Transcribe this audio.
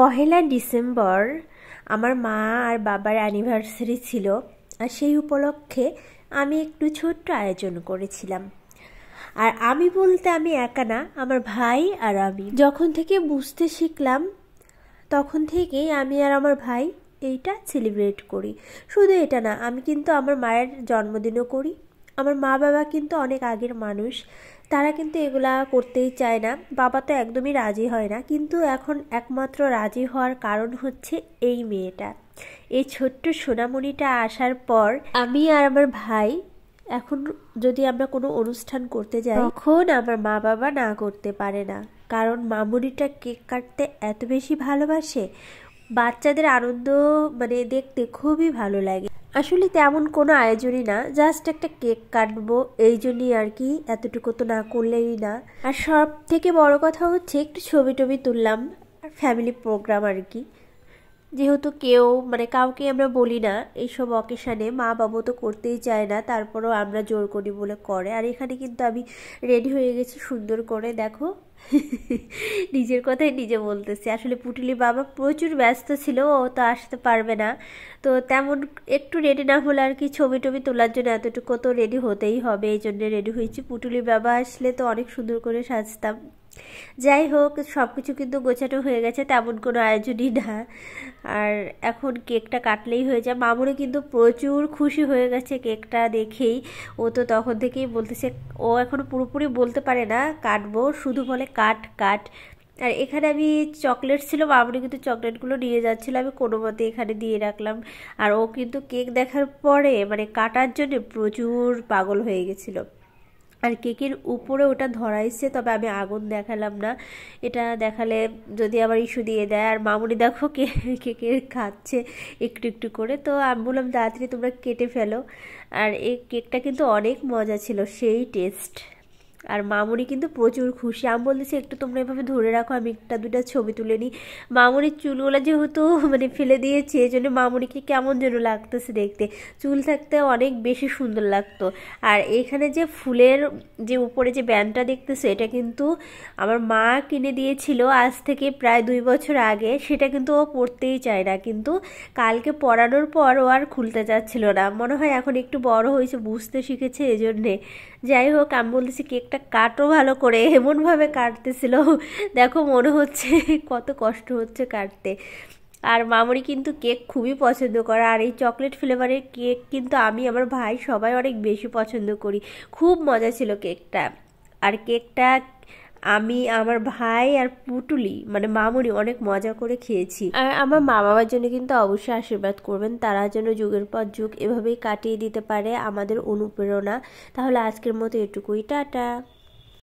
পহেলা December আমার মা আর বাবার অ্যানিভার্সারি ছিল, আর সেই উপলক্ষে আমি একটু ছোট্ট আয়োজন করেছিলাম। আর আমি বলতে আমি একা না, আমার ভাই আর আমি যখন থেকে বুঝতে শিখলাম তখন থেকেই আমি আর আমার ভাই এইটা সেলিব্রেট করি। শুধু এটা না, আমি কিন্তু আমার মায়ের জন্মদিনও করি। আমার মা বাবা কিন্তু অনেক আগের মানুষ, তারা কিন্তু এগুলা করতেই চায় না, বাবা তো একদমই রাজি হয় না। কিন্তু এখন একমাত্র রাজি হওয়ার কারণ হচ্ছে এই মেয়েটা, এই ছোট্ট সোনামণিটা আসার পর আমি আর আমার ভাই এখন যদি আমরা কোনো অনুষ্ঠান করতে যাই তখন আমার মা বাবা না করতে পারে না, কারণ মামুনিটা কেক কাটতে এত বেশি ভালোবাসে। বাচ্চাদের আনন্দ মানে দেখতে খুবই ভালো লাগে। আসলে তেমন কোনো আয়োজনই না, জাস্ট একটা কেক কাটবো এই জন্যই আর কি, এতটুকু তো না করলেই না। আর সব থেকে বড় কথা হচ্ছে একটু ছবি টবি তুললাম, আর ফ্যামিলি প্রোগ্রাম আর কি। যেহেতু কেউ মানে কাউকে আমরা বলি না এইসব অকেশানে, মা বাবা তো করতেই চায় না, তারপরেও আমরা জোর করি বলে করে। আর এখানে কিন্তু আমি রেডি হয়ে গেছি সুন্দর করে, দেখো নিজের কথাই নিজে বলতেছি। আসলে পুটুলি বাবা প্রচুর ব্যস্ত ছিল, ও তো আসতে পারবে না, তো তেমন একটু রেডি না হলে আর কি ছবি টবি তোলার জন্য এতটুকু তো রেডি হতেই হবে, এই জন্য রেডি হয়েছি। পুটুলি বাবা আসলে তো অনেক সুন্দর করে সাজতাম। যাই হোক, সব কিছু কিন্তু গোছানো হয়ে গেছে, তেমন কোনো আয়োজনই না। আর এখন কেকটা কাটলেই হয়ে যায়। মামুনি কিন্তু প্রচুর খুশি হয়ে গেছে কেকটা দেখেই, ও তো তখন থেকেই বলতেছে, ও এখনও পুরোপুরি বলতে পারে না কাটবো, শুধু বলে কাট কাট। আর এখানে আমি চকলেট ছিল, মামুনি কিন্তু চকলেটগুলো নিয়ে যাচ্ছিলো, আমি কোনো মতে এখানে দিয়ে রাখলাম। আর ও কিন্তু কেক দেখার পরে মানে কাটার জন্য প্রচুর পাগল হয়ে গেছিলো। আর কেকের উপরে ওটা ধরাইছে, তবে আমি আগুন দেখালাম না, এটা দেখালে যদি আবার ইস্যু দিয়ে দেয়। আর মামুনি দেখো কেকে খাচ্ছে একটু একটু করে, তো আমি বললাম তাড়াতাড়ি তোমরা কেটে ফেলো। আর এই কেকটা কিন্তু অনেক মজা ছিল, সেই টেস্ট। আর মামুনি কিন্তু প্রচুর খুশি, আমি বলতেছি একটু তোমরা এভাবে ধরে রাখো, আমি একটা দুটা ছবি তুলে নিই। মামুনির চুলগুলো যেহেতু মানে ফেলে দিয়েছে, এই জন্য মামুনিকে কেমন যেন লাগতেছে দেখতে, চুল থাকতে অনেক বেশি সুন্দর লাগতো। আর এখানে যে ফুলের যে উপরে যে ব্যান্ডটা দেখতেছে, এটা কিন্তু আমার মা কিনে দিয়েছিল আজ থেকে প্রায় 2 বছর আগে। সেটা কিন্তু ও পরতেই চায় না, কিন্তু কালকে পরানোর পর ও আর খুলতে চাচ্ছিল না, মনে হয় এখন একটু বড় হয়েছে, বুঝতে শিখেছে এই জন্যে। যাই হোক, আমি বলতেছি কেকটা কাটো ভালো করে, এমনভাবে কাটতেছিল দেখো মনে হচ্ছে কত কষ্ট হচ্ছে কাটতে। আর মামুনি কিন্তু কেক খুবই পছন্দ করে, আর এই চকলেট ফ্লেভারের কেক কিন্তু আমি আমার ভাই সবাই অনেক বেশি পছন্দ করি। খুব মজা ছিল কেকটা। আর কেকটা আমি, আমার ভাই আর পুটুলি মানে মামুনি অনেক মজা করে খেয়েছি। আর আমার মা বাবার জন্য কিন্তু অবশ্যই আশীর্বাদ করবেন, তারা যেন যুগের পর যুগ এভাবেই কাটিয়ে দিতে পারে, আমাদের অনুপ্রেরণা। তাহলে আজকের মতো এটুকুই, টাটা।